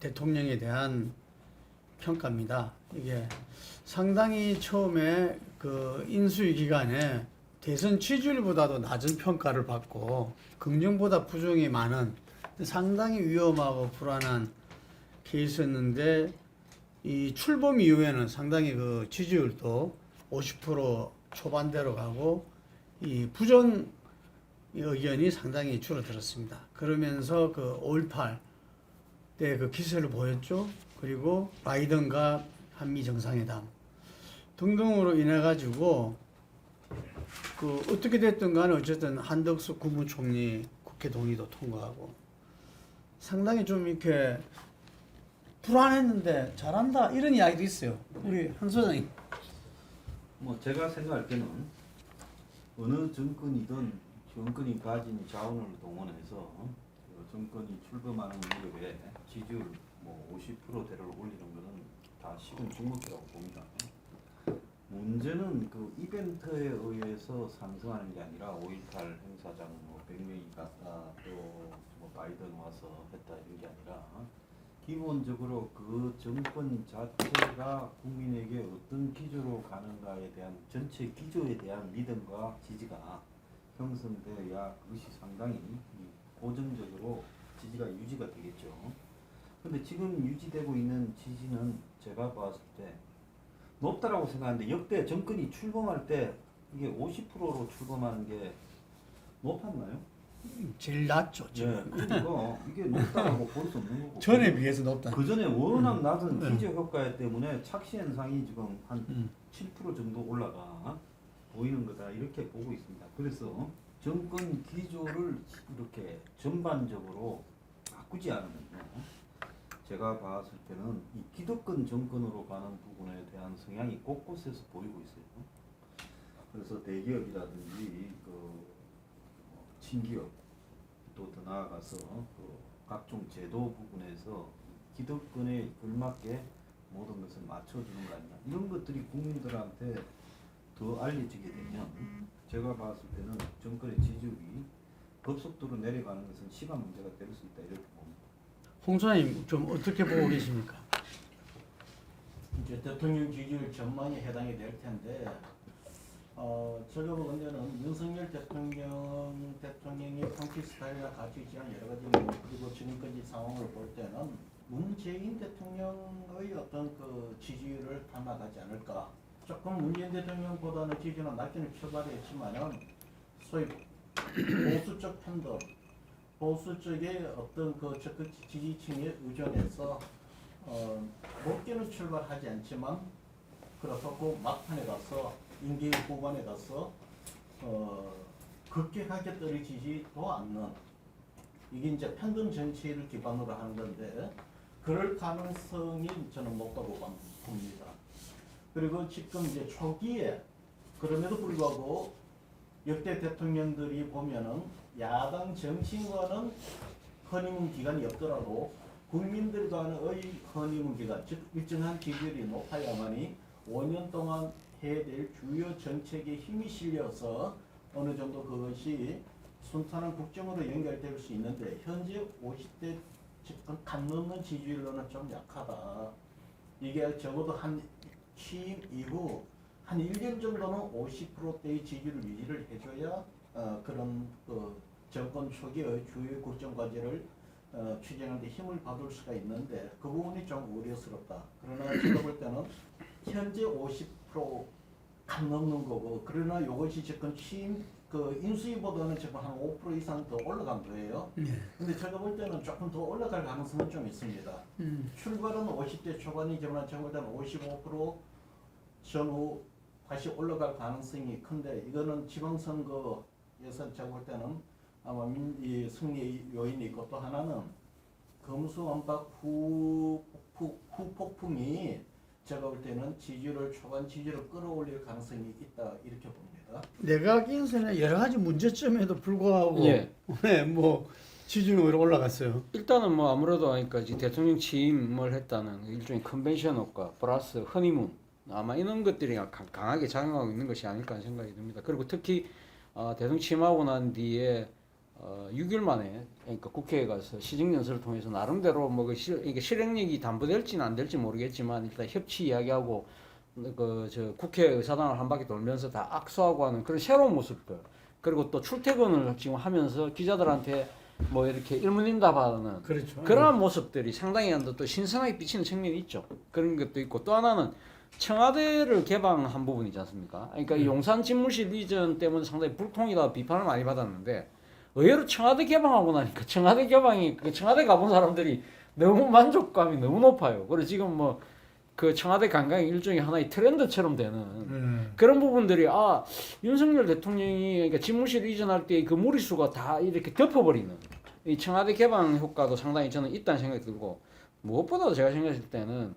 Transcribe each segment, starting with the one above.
대통령에 대한 평가입니다. 이게 상당히 처음에 그 인수위 기간에 대선 취지율보다도 낮은 평가를 받고 긍정보다 부정이 많은 상당히 위험하고 불안한 케이스였는데 이 출범 이후에는 상당히 그 지지율도 50% 초반대로 가고 이 부정 의견이 상당히 줄어들었습니다. 그러면서 그 5.18 때 그 기세를 보였죠. 그리고 바이든과 한미 정상회담 등등으로 인해 가지고 그 어떻게 됐든 간에 어쨌든 한덕수 국무총리 국회 동의도 통과하고 상당히 좀 이렇게 불안했는데 잘한다 이런 이야기도 있어요. 우리 한 소장님. 뭐 제가 생각할 때는 어느 정권이든 정권이 가진 자원을 동원해서 그 정권이 출범하는 무렵에 지지율 뭐 50%대를 올리는 것은 다 식은 죽 먹기라고 봅니다. 문제는 그 이벤트에 의해서 상승하는 게 아니라 5.18 행사장 뭐 100명이 갔다 또뭐 바이든 와서 했다 이런 게 아니라 기본적으로 그 정권 자체가 국민에게 어떤 기조로 가는가에 대한 전체 기조에 대한 믿음과 지지가 형성되어야 그것이 상당히 고정적으로 지지가 유지가 되겠죠. 근데 지금 유지되고 있는 지지는 제가 봤을 때 높다라고 생각하는데 역대 정권이 출범할 때 이게 50%로 출범하는 게 높았나요? 제일 낮죠. 네, 지금. 그러니까 이게 높다라고 볼 수 없는 거고. 전에 비해서 높다. 그 전에 워낙 낮은 네. 기저 효과 때문에 착시 현상이 지금 한 7% 정도 올라가 보이는 거다 이렇게 보고 있습니다. 그래서 정권 기조를 이렇게 전반적으로 바꾸지 않으면요, 제가 봤을 때는 이 기득권 정권으로 가는 부분에 대한 성향이 곳곳에서 보이고 있어요. 그래서 대기업이라든지 그 친기업 또 더 나아가서 그 각종 제도 부분에서 기득권에 걸맞게 모든 것을 맞춰주는 거 아니냐 이런 것들이 국민들한테 더 알려지게 되면 제가 봤을 때는 정권의 지지율이 급속도로 내려가는 것은 시간 문제가 될 수 있다 이렇게 봅니다. 홍 소장님 좀 어떻게 보고 계십니까? 이제 대통령 지지율 전망에 해당이 될 텐데, 제가 보기에는 윤석열 대통령의 정치 스타일이나 가치 지향 여러 가지 그리고 지금까지 상황을 볼 때는 문재인 대통령의 어떤 그 지지율을 닮아가지 않을까. 조금 문재인 대통령보다는 지지는 낮게는 출발했지만은 소위 보수적 팬들, 보수 쪽의 어떤 그 적극 지지층에 의존해서 높게는 출발하지 않지만 그렇다고 막판에 가서 임기 후반에 가서 급격하게 떨어지지도 않는 이게 이제 편등 정치를 기반으로 하는 건데 그럴 가능성이 저는 높다고 봅니다. 그리고 지금 이제 초기에 그럼에도 불구하고 역대 대통령들이 보면은 야당 정치인과는 허니문 기간이 없더라도 국민들과의 허니문 기간, 즉 일정한 지지율이 높아야만이 5년 동안 해야 될 주요 정책에 힘이 실려서 어느 정도 그것이 순탄한 국정으로 연결될 수 있는데 현재 50대 집권 간 넘는 지지율로는 좀 약하다. 이게 적어도 한 취임 이후 한 1년 정도는 50%대의 지지율을 유지를 해줘야 그런 그 정권 초기의 주요 국정 과제를 추진하는 데 힘을 받을 수가 있는데 그 부분이 좀 우려스럽다. 그러나 제가 볼 때는 현재 50%간 넘는 거고 그러나 이것이 지금 취임 그 인수위보다는 지금 한 5% 이상 더 올라간 거예요. 근데 제가 볼 때는 조금 더 올라갈 가능성은 좀 있습니다. 출발은 50대 초반이지만 제가 볼 때는 55% 전후 다시 올라갈 가능성이 큰데 이거는 지방선거에서 제가 볼 때는 아마 이 승리 요인이 있고 또 하나는 검수완박 후 폭풍이 제가 볼 때는 지지율을 초반 지지율을 끌어올릴 가능성이 있다 이렇게 봅니다. 내각 인선에 여러 가지 문제점에도 불구하고 예. 네, 뭐 지지율이 올라갔어요. 일단은 뭐 아무래도 하니까 이제 대통령 취임을 했다는 일종의 컨벤션 효과 플러스 허니문 아마 이런 것들이 강하게 작용하고 있는 것이 아닐까 하는 생각이 듭니다. 그리고 특히 대통령 취임하고 난 뒤에 6일 만에 그러니까 국회에 가서 시정연설을 통해서 나름대로 뭐 이게 실행력이 담보될지는 안 될지 모르겠지만 일단 협치 이야기하고 그 저 국회 의사당을 한 바퀴 돌면서 다 악수하고 하는 그런 새로운 모습들 그리고 또 출퇴근을 지금 하면서 기자들한테 뭐 이렇게 일문일답하는 그렇죠. 그러한 모습들이 상당히 또 신선하게 비치는 측면이 있죠. 그런 것도 있고 또 하나는 청와대를 개방한 부분이지 않습니까? 그러니까 이 용산 집무실 이전 때문에 상당히 불통이다 비판을 많이 받았는데 의외로 청와대 개방하고 나니까 청와대 개방이 그 청와대 가본 사람들이 너무 만족감이 너무 높아요. 그리고 지금 뭐 그 청와대 관광이 일종의 하나의 트렌드처럼 되는 그런 부분들이 윤석열 대통령이 그러니까 집무실 이전할 때 그 무리수가 다 이렇게 덮어버리는 이 청와대 개방 효과도 상당히 저는 있다는 생각이 들고 무엇보다도 제가 생각했을 때는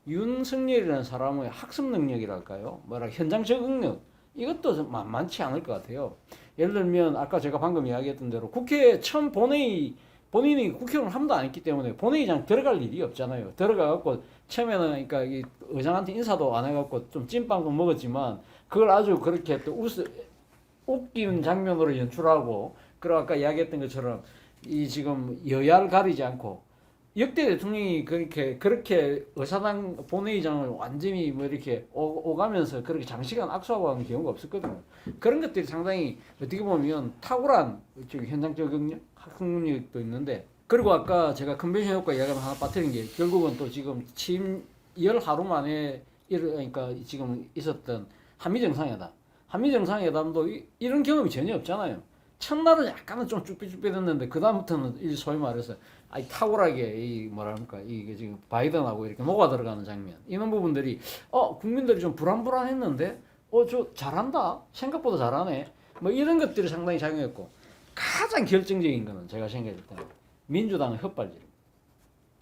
윤석열이라는 사람의 학습 능력이랄까요? 뭐라 현장 적응력 이것도 좀 만만치 않을 것 같아요. 예를 들면 아까 제가 방금 이야기했던 대로 국회에 처음 본인이 국회의원을 한 번도 안 했기 때문에 본회의장 들어갈 일이 없잖아요. 들어가갖고 처음에는 그러니까 이 의장한테 인사도 안 해갖고 좀 찐빵도 먹었지만 그걸 아주 그렇게 또 웃기는 장면으로 연출하고 그리고 아까 이야기했던 것처럼 이 지금 여야를 가리지 않고 역대 대통령이 그렇게 의사당 본회의장을 완전히 뭐 이렇게 오가면서 그렇게 장시간 악수하고 하는 경우가 없었거든요. 그런 것들이 상당히 어떻게 보면 탁월한 현장 적응력, 학습력도 있는데 그리고 아까 제가 컨벤션 효과 이야기를 하나 빠뜨린 게 결국은 또 지금 취임 열 하루 만에 그러니까 지금 있었던 한미 정상회담. 한미 정상회담도 이런 경험이 전혀 없잖아요. 첫날은 약간은 좀 쭈삣쭈삣했는데 그 다음부터는 소위 말해서 탁월하게 이 뭐랄까 이게 지금 바이든하고 이렇게 녹아 들어가는 장면 이런 부분들이 국민들이 좀 불안불안했는데 저 잘한다 생각보다 잘하네 뭐 이런 것들이 상당히 작용했고 가장 결정적인 거는 제가 생각할 때 민주당의 헛발질.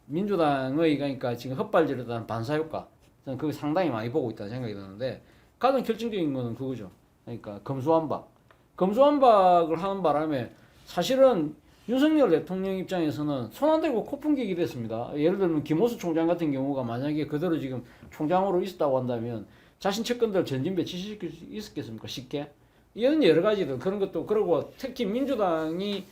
민주당의 그러니까 지금 헛발질에 대한 반사효과 저는 그거 상당히 많이 보고 있다는 생각이 드는데 가장 결정적인 거는 그거죠. 그러니까 검수완박을 하는 바람에 사실은 윤석열 대통령 입장에서는 손 안 대고 코 풍기게 됐습니다. 예를 들면 김호수 총장 같은 경우가 만약에 그대로 지금 총장으로 있었다고 한다면 자신 측근들 전진 배치시킬 수 있었겠습니까? 쉽게? 이런 여러 가지들 그런 것도 그러고 특히 민주당이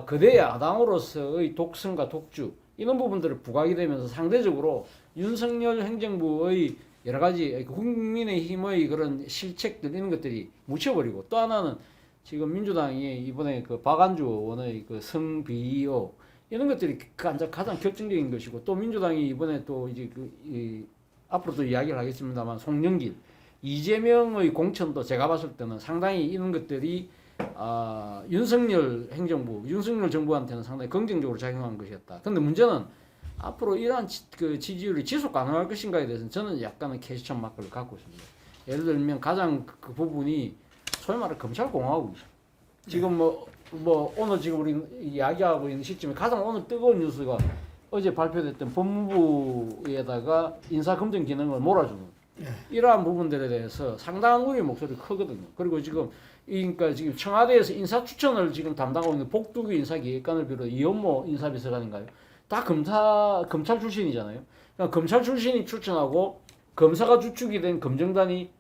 거대 야당으로서의 독선과 독주 이런 부분들을 부각이 되면서 상대적으로 윤석열 행정부의 여러 가지 국민의힘의 그런 실책들 이런 것들이 묻혀버리고 또 하나는 지금 민주당이 이번에 그 박안주 의원의 그 성비호 이런 것들이 가장 결정적인 것이고 또 민주당이 이번에 또 이제 앞으로도 이야기를 하겠습니다만 송영길, 이재명의 공천도 제가 봤을 때는 상당히 이런 것들이 윤석열 행정부, 윤석열 정부한테는 상당히 긍정적으로 작용한 것이었다. 근데 문제는 앞으로 이러한 그 지지율이 지속 가능할 것인가에 대해서는 저는 약간의 퀘스천 마크를 갖고 있습니다. 예를 들면 가장 그 부분이 소위 말해 검찰공화국이죠. 지금 뭐 오늘 지금 우리 이야기하고 있는 시점에 가장 오늘 뜨거운 뉴스가 어제 발표됐던 법무부에다가 인사검증 기능을 몰아주는 이러한 부분들에 대해서 상당한 우려의 목소리가 크거든요. 그리고 그러니까 지금 청와대에서 인사 추천을 지금 담당하고 있는 복두규 인사기획관을 비롯해 이현모 인사비서관인가요? 다 검찰 출신이잖아요. 그러니까 검찰 출신이 추천하고 검사가 주축이 된 검증단이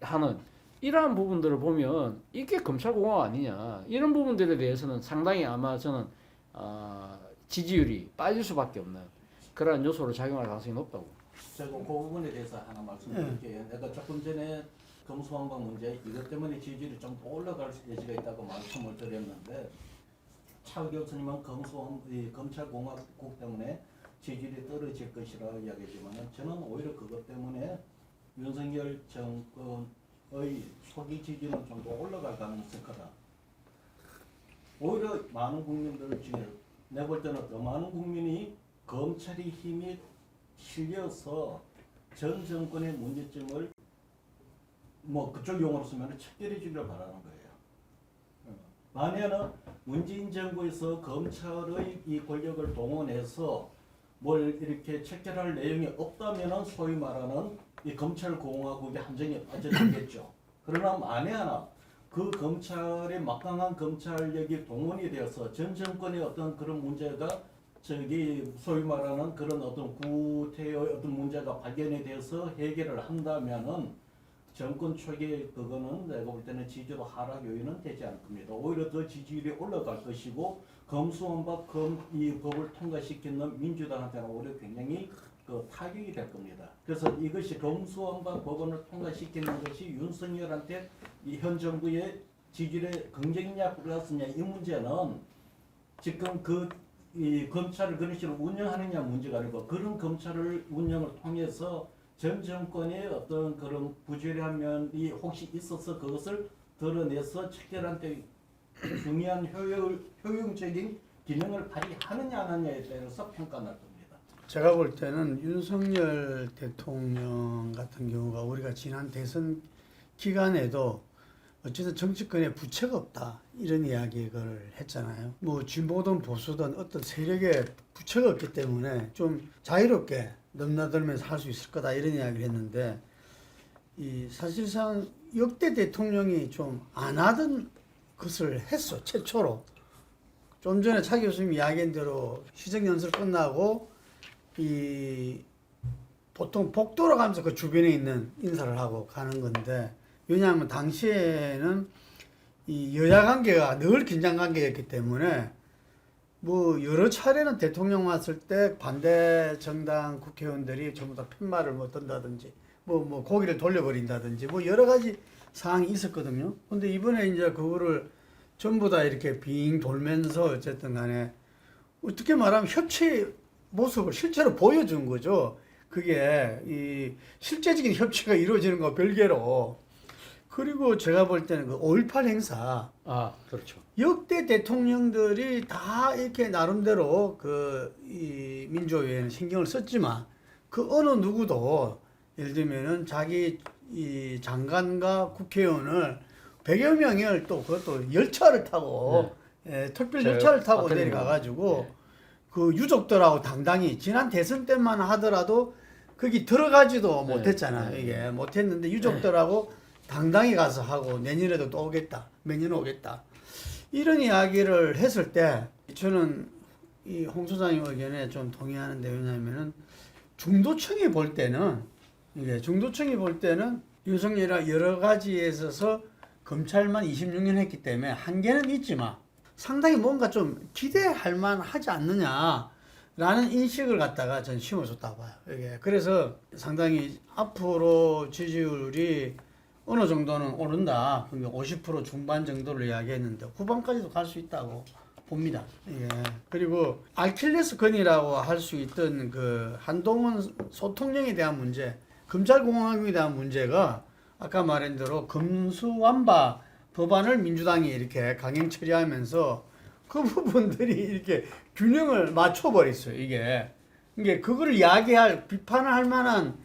하는 이러한 부분들을 보면 이게 검찰공화국 아니냐 이런 부분들에 대해서는 상당히 아마 저는 지지율이 빠질 수밖에 없는 그러한 요소로 작용할 가능성이 높다고. 제가 그 부분에 대해서 하나 말씀드릴게요. 내가 조금 전에 검수완박 문제 이것 때문에 지지율이 좀 더 올라갈 여지가 있다고 말씀을 드렸는데 차 교수님은 검찰공화국 때문에 지지율이 떨어질 것이라 이야기하지만 저는 오히려 그것 때문에 윤석열 정권의 초기 지지는 좀 더 올라갈 가능성이 크다. 오히려 많은 국민들 중에 내볼 때는 더 많은 국민이 검찰의 힘이 실려서 전 정권의 문제점을 뭐 그쪽 용어로 쓰면 척결해 주기를 바라는 거예요. 만약에 문재인 정부에서 검찰의 이 권력을 동원해서 뭘 이렇게 척결할 내용이 없다면은 소위 말하는 이 검찰공화국의 함정에 빠져들겠죠. 그러나 만에 하나 그 검찰의 막강한 검찰력이 동원이 되어서 전 정권의 어떤 그런 문제가 소위 말하는 그런 어떤 구태의 어떤 문제가 발견이 되어서 해결을 한다면은 정권 초기에 그거는 내가 볼 때는 지지율 하락 요인은 되지 않을 겁니다. 오히려 더 지지율이 올라갈 것이고 검수완박 이 법을 통과시키는 민주당한테는 오히려 굉장히 그 타격이 될 겁니다. 그래서 이것이 검수완박 법안을 통과시키는 것이 윤석열한테 이 현 정부의 지지율에 긍정이냐 플러스냐 이 문제는 지금 이 검찰을 그런 식으로 운영하느냐 문제가 아니고 그런 검찰을 운영을 통해서 전 정권의 어떤 그런 부조리한 면이 혹시 있어서 그것을 드러내서 체결한 때 중요한 효용적인 기능을 발휘하느냐 안 하느냐에 따라서 평가할 겁니다. 제가 볼 때는 윤석열 대통령 같은 경우가 우리가 지난 대선 기간에도 어쨌든 정치권에 부채가 없다 이런 이야기를 했잖아요. 뭐 진보든 보수든 어떤 세력에 부채가 없기 때문에 좀 자유롭게 넘나들면서 할 수 있을 거다 이런 이야기를 했는데 이 사실상 역대 대통령이 좀 안 하던 것을 했어 최초로. 좀 전에 차 교수님 이야기한 대로 시정연설 끝나고 이 보통 복도로 가면서 그 주변에 있는 인사를 하고 가는 건데 왜냐하면 당시에는 이 여야 관계가 늘 긴장 관계였기 때문에 뭐 여러 차례는 대통령 왔을 때 반대 정당 국회의원들이 전부 다 팻말을 못 든다든지 뭐 고기를 돌려버린다든지 뭐 여러 가지 상황이 있었거든요. 근데 이번에 이제 그거를 전부 다 이렇게 빙 돌면서 어쨌든 간에 어떻게 말하면 협치 모습을 실제로 보여준 거죠. 그게 이 실제적인 협치가 이루어지는 거 별개로. 그리고 제가 볼 때는 그 5.18 행사. 그렇죠. 역대 대통령들이 다 이렇게 나름대로 이 민주화에는 신경을 썼지만 그 어느 누구도 예를 들면은 자기 이 장관과 국회의원을 100여 명을 또 그것도 열차를 타고 특별 열차를 타고 내려가가지고 그 유족들하고 당당히 지난 대선 때만 하더라도 거기 들어가지도 못했잖아요. 이게 못했는데 유족들하고 당당히 가서 하고 내년에도 또 오겠다. 매년 오겠다. 이런 이야기를 했을 때 저는 이 홍 소장님 의견에 좀 동의하는데 왜냐하면은 중도층이 볼 때는 윤석열이 여러 가지에 있어서 검찰만 26년 했기 때문에 한계는 있지만 상당히 뭔가 좀 기대할 만하지 않느냐라는 인식을 갖다가 전 심어줬다고 봐요. 이게 그래서 상당히 앞으로 지지율이 어느 정도는 오른다. 그러니까 50% 중반 정도를 이야기했는데 후반까지도 갈 수 있다고 봅니다. 예. 그리고 아킬레스건이라고 할 수 있던 그 한동훈 소통령에 대한 문제, 검찰공화국에 대한 문제가 아까 말한 대로 검수완박 법안을 민주당이 이렇게 강행 처리하면서 그 부분들이 이렇게 균형을 맞춰버렸어요. 이게 그거를 이야기할 비판을 할 만한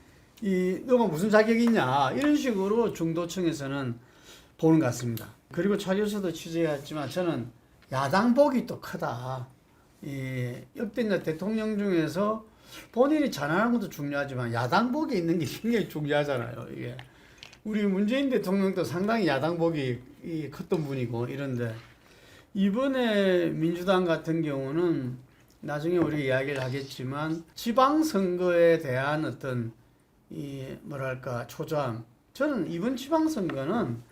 너가 무슨 자격이 있냐 이런 식으로 중도층에서는 보는 것 같습니다. 그리고 차 교수도 취재했지만 저는 야당복이 또 크다. 역대 대통령 중에서 본인이 잘하는 것도 중요하지만 야당복이 있는 게 굉장히 중요하잖아요. 이게 우리 문재인 대통령도 상당히 야당복이 컸던 분이고 이런데 이번에 민주당 같은 경우는 나중에 우리가 이야기를 하겠지만 지방선거에 대한 어떤 초조함. 저는 이번 지방선거는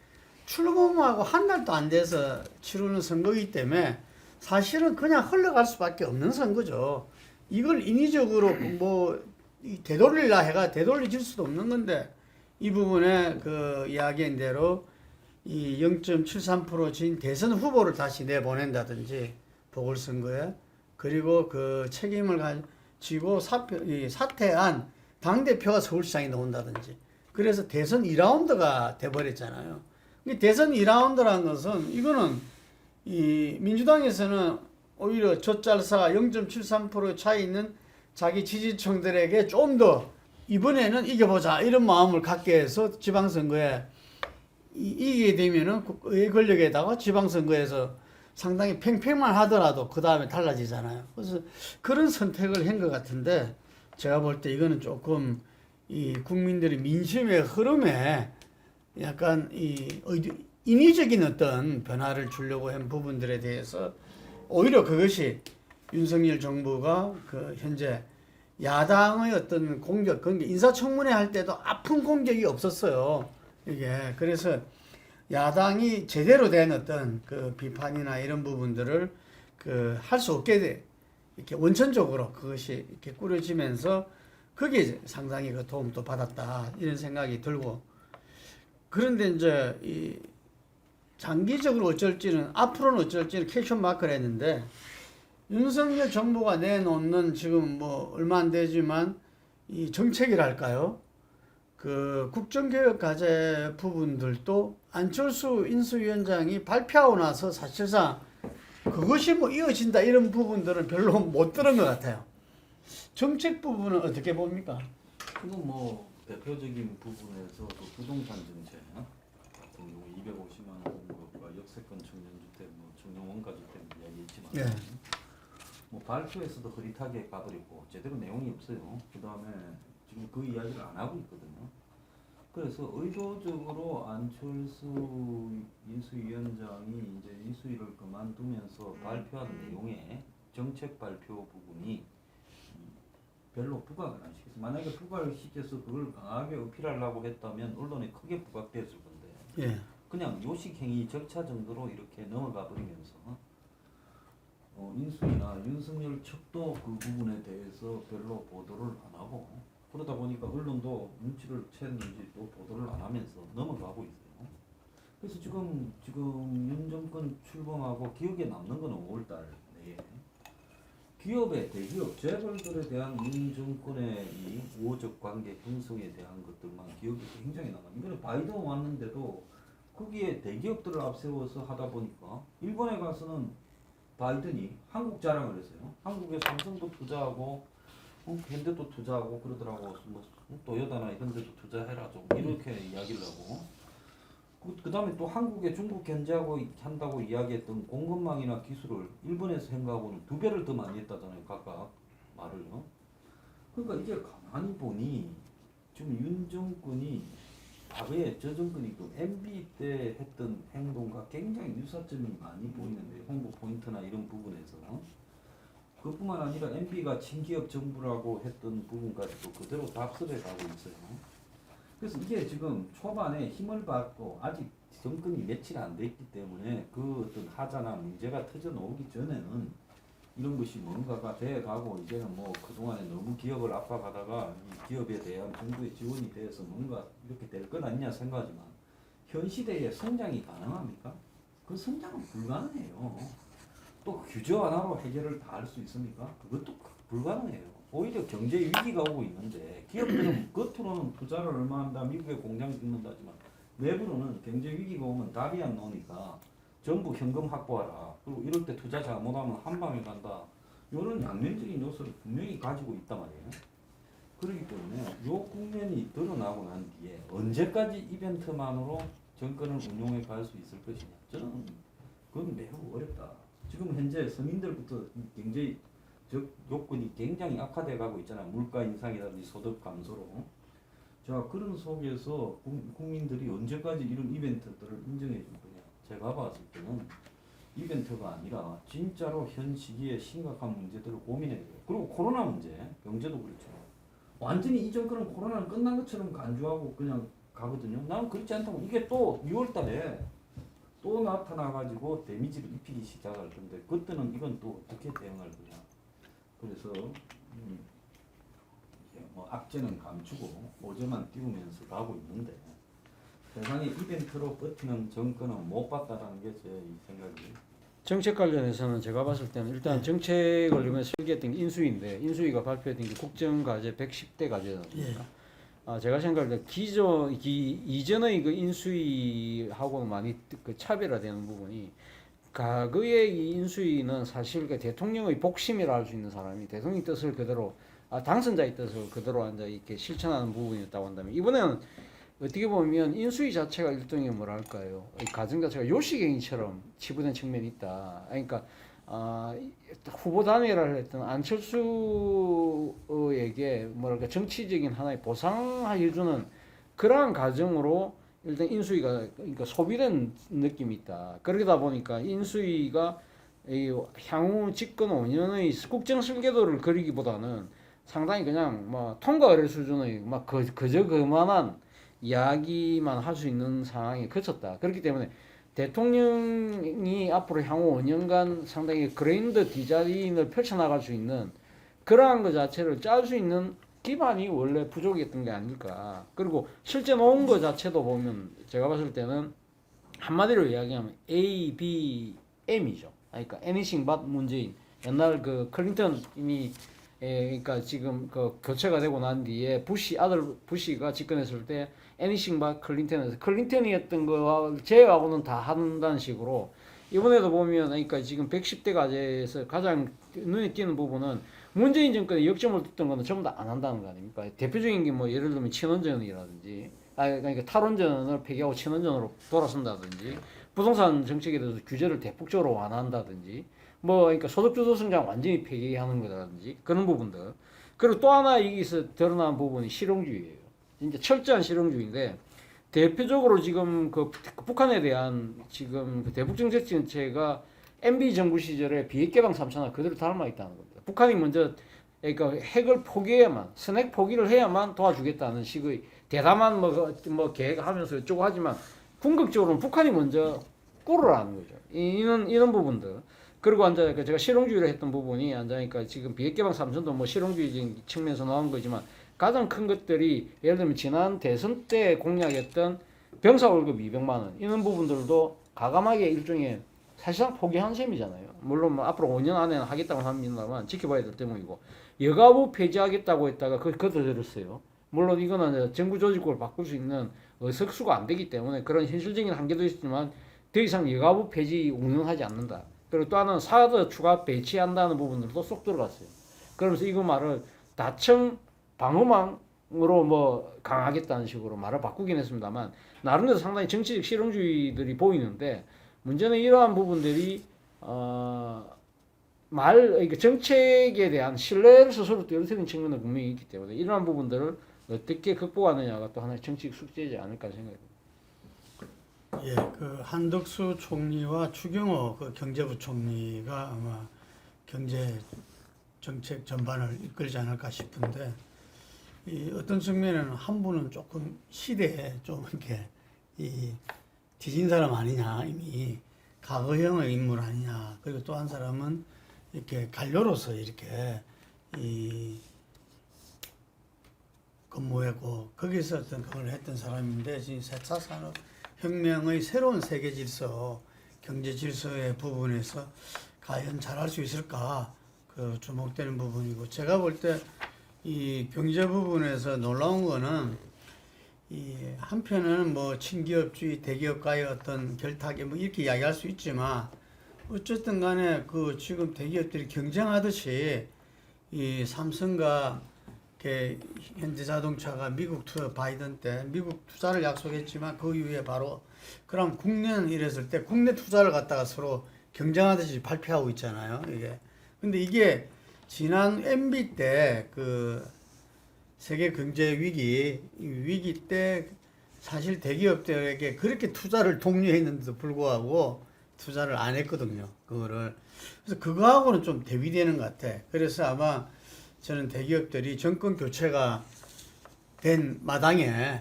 출범하고 한 달도 안 돼서 치르는 선거이기 때문에 사실은 그냥 흘러갈 수밖에 없는 선거죠. 이걸 인위적으로 되돌리려 해가 되돌려질 수도 없는 건데 이 부분에 그 이야기한 대로 이 0.73% 진 대선 후보를 다시 내보낸다든지 보궐선거에 그리고 그 책임을 가지고 사퇴한 당대표가 서울시장에 나온다든지 그래서 대선 2라운드가 돼버렸잖아요. 대선 2라운드라는 것은 이거는 이 민주당에서는 오히려 젖잘사가 0.73% 차이 있는 자기 지지층들에게 좀 더 이번에는 이겨보자 이런 마음을 갖게 해서 지방선거에 이기게 되면은 의 권력에다가 지방선거에서 상당히 팽팽만 하더라도 그 다음에 달라지잖아요. 그래서 그런 선택을 한 것 같은데 제가 볼 때 이거는 조금 이 국민들의 민심의 흐름에 약간 인위적인 어떤 변화를 주려고 한 부분들에 대해서 오히려 그것이 윤석열 정부가 그 현재 야당의 어떤 공격, 인사청문회 할 때도 아픈 공격이 없었어요. 이게 그래서 야당이 제대로 된 어떤 그 비판이나 이런 부분들을 그 할 수 없게 돼 이렇게 원천적으로 그것이 이렇게 꾸려지면서 거기에 이제 상당히 그 도움도 받았다 이런 생각이 들고 그런데 이제 이 장기적으로 어쩔지는 앞으로는 어쩔지는 퀘스천 마크를 했는데 윤석열 정부가 내놓는 지금 뭐 얼마 안 되지만 이 정책이랄까요? 그 국정개혁 과제 부분들도 안철수 인수위원장이 발표하고 나서 사실상 그것이 뭐 이어진다 이런 부분들은 별로 못 들은 것 같아요. 정책 부분은 어떻게 봅니까? 그건 뭐 대표적인 부분에서 그 부동산 정책 같은 경우 250만 원 공급과 역세권 청년주택, 뭐 청년 원가주택 이야기했지만 예. 뭐 발표에서도 흐릿하게 가버리고 제대로 내용이 없어요. 그 다음에 지금 그 이야기를 안 하고 있거든요. 그래서 의도적으로 안철수 인수위원장이 이제 인수위를 그만두면서 발표한 내용의 정책 발표 부분이 별로 부각을 안 시켰어요. 만약에 부각을 시켜서 그걸 강하게 어필하려고 했다면 언론에 크게 부각됐을 건데 예. 그냥 요식행위 절차 정도로 이렇게 넘어가 버리면서 인수위나 윤석열 측도 그 부분에 대해서 별로 보도를 안 하고 그러다 보니까 언론도 눈치를 챘는지 또 보도를 안 하면서 넘어가고 있어요. 그래서 지금 윤 정권 출범하고 기억에 남는 건 5월달 내에 기업의 대기업 재벌들에 대한 윤 정권의 이 우호적 관계 형성에 대한 것들만 기억이 굉장히 남아. 이번에 바이든 왔는데도 거기에 대기업들을 앞세워서 하다 보니까 일본에 가서는 바이든이 한국 자랑을 했어요. 한국에 삼성도 투자하고 현대도 투자하고 그러더라고. 뭐 토요타나 이런 데도 투자해라 좀 이렇게 이야기를 하고 그 다음에 또 한국에 중국 견제하고 한다고 이야기했던 공급망이나 기술을 일본에서 행가하고는 2배를 더 많이 했다잖아요. 각각 말을요. 그러니까 이게 가만히 보니 지금 윤 정권이 과거에 저 정권이 그 MB 때 했던 행동과 굉장히 유사점이 많이 보이는데요. 홍보 포인트나 이런 부분에서 그뿐만 아니라 MB가 친기업 정부라고 했던 부분까지도 그대로 답습해 가고 있어요. 그래서 이게 지금 초반에 힘을 받고 아직 정권이 며칠 안 됐기 때문에 그 어떤 하자나 문제가 터져 나오기 전에는 이런 것이 뭔가가 돼 가고 이제는 뭐 그동안에 너무 기업을 압박하다가 이 기업에 대한 정부의 지원이 돼서 뭔가 이렇게 될 건 아니냐 생각하지만 현 시대에 성장이 가능합니까? 그 성장은 불가능해요. 또 규제 완화로 해결을 다 할 수 있습니까? 그것도 불가능해요. 오히려 경제 위기가 오고 있는데 기업들은 겉으로는 투자를 얼마 한다, 미국에 공장 짓는다지만 내부로는 경제 위기가 오면 답이 안 나오니까 전부 현금 확보하라. 그리고 이럴 때 투자 잘못하면 한 방에 간다. 이런 양면적인 요소를 분명히 가지고 있단 말이에요. 그렇기 때문에 이 국면이 드러나고 난 뒤에 언제까지 이벤트만으로 정권을 운용해 갈 수 있을 것이냐. 저는 그건 매우 어렵다. 지금 현재 서민들부터 경제 요건이 굉장히 악화돼 가고 있잖아요. 물가 인상이라든지 소득 감소로. 자, 그런 속에서 국민들이 언제까지 이런 이벤트들을 인정해 줄 거냐. 제가 봤을 때는 이벤트가 아니라 진짜로 현 시기에 심각한 문제들을 고민해야 돼요. 그리고 코로나 문제, 경제도 그렇죠. 완전히 이 정권은 코로나는 끝난 것처럼 간주하고 그냥 가거든요. 나는 그렇지 않다고. 이게 또 6월 달에 또 나타나가지고 데미지를 입히기 시작할 건데 그때는 이건 또 어떻게 대응할 거냐. 그래서 뭐 악재는 감추고 오제만 띄우면서 가고 있는데 세상에 이벤트로 버티는 정권은 못 봤다라는 게 제 생각이. 정책 관련해서는 제가 봤을 때는 일단 정책을 이번에 설계했던 게 인수위인데 인수위가 발표했던 게 국정과제 110대 과제지 않습니까? 제가 생각할 때 이전의 그 인수위하고는 많이 그 차별화되는 부분이 과거의 이 인수위는 사실 그 대통령의 복심이라 할 수 있는 사람이 대통령의 뜻을 그대로 당선자의 뜻을 그대로 앉아 이렇게 실천하는 부분이었다고 한다면 이번에는 어떻게 보면 인수위 자체가 일종의 뭐랄까요, 이 과정 자체가 요식행위처럼 치부된 측면이 있다. 그러니까 후보 단일화를 했던 안철수에게 뭐랄까 정치적인 하나의 보상해주는 그러한 과정으로 일단 인수위가 그러니까 소비된 느낌이 있다. 그러다 보니까 인수위가 이 향후 집권 5년의 국정 설계도를 그리기보다는 상당히 그냥 뭐 통과 의뢰 수준의 막 그저 그만한 이야기만 할 수 있는 상황에 그쳤다. 그렇기 때문에 대통령이 앞으로 향후 5년간 상당히 그랜드 디자인을 펼쳐나갈 수 있는 그러한 것 자체를 짤 수 있는 기반이 원래 부족했던 게 아닐까. 그리고 실제 놓은 것 자체도 보면 제가 봤을 때는 한마디로 이야기하면 A, B, M이죠. 그러니까 anything but 문재인. 옛날 그 클린턴이 그러니까 지금 그 교체가 되고 난 뒤에 아들 부시가 집권했을 때 anything but 클린턴에서 클린턴이 했던 거와 제외하고는 다 한다는 식으로 이번에도 보면 그러니까 지금 110대 과제에서 가장 눈에 띄는 부분은 문재인 정권에 역점을 뒀던 거는 전부 다 안 한다는 거 아닙니까? 대표적인 게 뭐 예를 들면 친원전이라든지 그러니까 탈원전을 폐기하고 친원전으로 돌아선다든지 부동산 정책에 대해서 규제를 대폭적으로 완화한다든지 뭐 그러니까 소득주도 성장 완전히 폐기하는 거라든지 그런 부분들. 그리고 또 하나 여기서 드러난 부분이 실용주의예요. 진짜 철저한 실용주의인데 대표적으로 지금 그 북한에 대한 지금 그 대북 정책가 MB 정부 시절에 비핵 개방 3천화 그대로 닮아 있다는 겁니다. 북한이 먼저 그러니까 핵을 포기해야만 스낵 포기를 해야만 도와주겠다는 식의 대담한 뭐 계획하면서 어쩌고 하지만 궁극적으로는 북한이 먼저 꿇으라는 거죠. 이런 부분들. 그리고 앉아 제가 실용주의를 했던 부분이 앉아니까 지금 비핵 개방 3천도 뭐 실용주의적인 측면에서 나온 거지만 가장 큰 것들이 예를 들면 지난 대선 때 공약했던 병사 월급 200만 원 이런 부분들도 가감하게 일종의 사실상 포기한 셈이잖아요. 물론 뭐 앞으로 5년 안에는 하겠다고 합니다만 지켜봐야 될 대목이고 여가부 폐지하겠다고 했다가 그걸 거둬들였어요. 물론 이거는 정부 조직국을 바꿀 수 있는 석수가 안 되기 때문에 그런 현실적인 한계도 있지만 더 이상 여가부 폐지 운영하지 않는다. 그리고 또 하나는 사드 추가 배치한다는 부분들도 쏙 들어갔어요. 그러면서 이거 말을 다층 방어망으로 뭐 강하겠다는 식으로 말을 바꾸긴 했습니다만 나름대로 상당히 정치적 실용주의들이 보이는데 문제는 이러한 부분들이 그러니까 정책에 대한 신뢰를 스스로 떨어뜨리는 측면은 분명히 있기 때문에 이러한 부분들을 어떻게 극복하느냐가 또 하나의 정치적 숙제이지 않을까 생각합니다. 예, 그 한덕수 총리와 추경호 그 경제부총리가 아마 경제 정책 전반을 이끌지 않을까 싶은데 이 어떤 측면에는 한 분은 조금 시대에 좀 이렇게 이 뒤진 사람 아니냐 이미 과거형의 인물 아니냐 그리고 또 한 사람은 이렇게 관료로서 이렇게 이 근무했고 거기서 어떤 그걸 했던 사람인데 지금 4차 산업 혁명의 새로운 세계 질서, 경제 질서의 부분에서 과연 잘할 수 있을까 그 주목되는 부분이고 제가 볼 때 이 경제 부분에서 놀라운 거는 이 한편은 뭐 친기업주의 대기업과의 어떤 결탁이 뭐 이렇게 이야기할 수 있지만 어쨌든 간에 그 지금 대기업들이 경쟁하듯이 이 삼성과 현대자동차가 미국 바이든 때 미국 투자를 약속했지만 그 이후에 바로 그럼 국내는 이랬을 때 국내 투자를 갖다가 서로 경쟁하듯이 발표하고 있잖아요. 이게 근데 이게 지난 MB 때 그 세계 경제 위기 때 사실 대기업들에게 그렇게 투자를 독려했는데도 불구하고 투자를 안 했거든요. 그거를 그래서 그거하고는 좀 대비되는 것 같아. 그래서 아마 저는 대기업들이 정권 교체가 된 마당에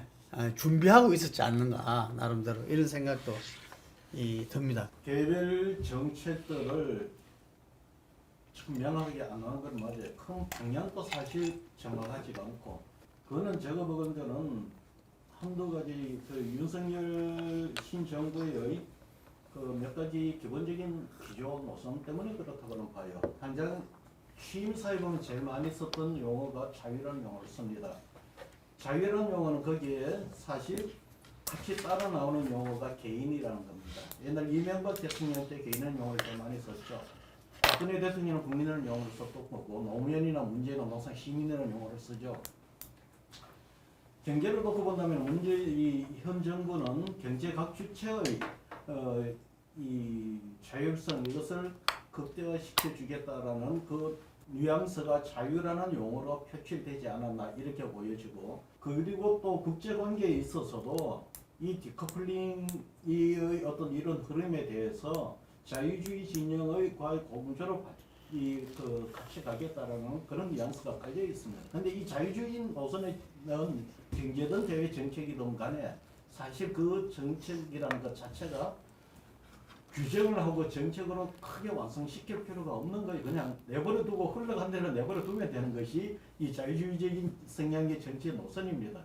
준비하고 있었지 않는가 나름대로 이런 생각도 듭니다. 개별 정책들을 명확하게 안 하는 건 맞아요. 큰 방향도 사실 정확하지가 않고 그거는 제가 보건 거는 한두 가지 그 윤석열 신정부의 그 몇 가지 기본적인 기조 노선 때문에 그렇다고는 봐요. 당장 취임사에 보면 제일 많이 썼던 용어가 자유라는 용어를 씁니다. 자유라는 용어는 거기에 사실 같이 따라 나오는 용어가 개인이라는 겁니다. 옛날 이명박 대통령 때 개인이라는 용어를 제일 많이 썼죠. 박근혜 대통령은 국민이라는 용어를 썼던 거고 노무현이나 문재인은 항상 시민이라는 용어를 쓰죠. 경제를 놓고 본다면 현 정부는 경제 각 주체의 이 자율성 이것을 극대화시켜 주겠다라는 그 뉘앙스가 자유라는 용어로 표출되지 않았나 이렇게 보여지고 그리고 또 국제관계에 있어서도 이 디커플링의 어떤 이런 흐름에 대해서 자유주의 진영의 과의 고분조를 같이 가겠다라는 그런 뉘앙스가 깔려 있습니다. 근데 이 자유주의 노선에는 경제든 대외 정책이든 간에 사실 그 정책이라는 것 자체가 규정을 하고 정책으로 크게 완성시킬 필요가 없는 거예요. 그냥 내버려 두고 흘러간 대로 내버려 두면 되는 것이 이 자유주의적인 성향의 정치 노선입니다.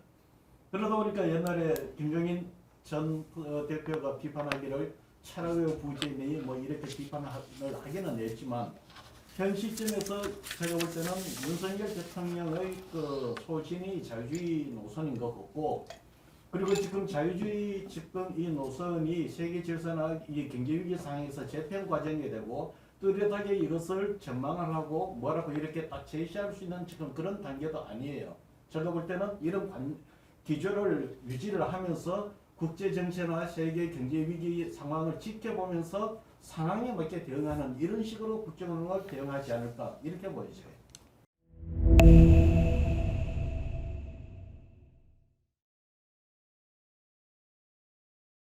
그러다 보니까 옛날에 김종인 전 대표가 비판하기를 차라리 부재미 뭐 이렇게 비판을 하기는 했지만 현 시점에서 제가 볼 때는 윤석열 대통령의 그 소신이 자유주의 노선인 것 같고, 그리고 지금 자유주의 지금 이 노선이 세계 질서나 이 경제 위기 상황에서 재편 과정이 되고 뚜렷하게 이것을 전망을 하고 뭐라고 이렇게 딱 제시할 수 있는 지금 그런 단계도 아니에요. 제가 볼 때는 이런 기조를 유지를 하면서 국제 정세나 세계 경제 위기 상황을 지켜보면서 상황에 맞게 대응하는 이런 식으로 국정원을 대응하지 않을까 이렇게 보여져요.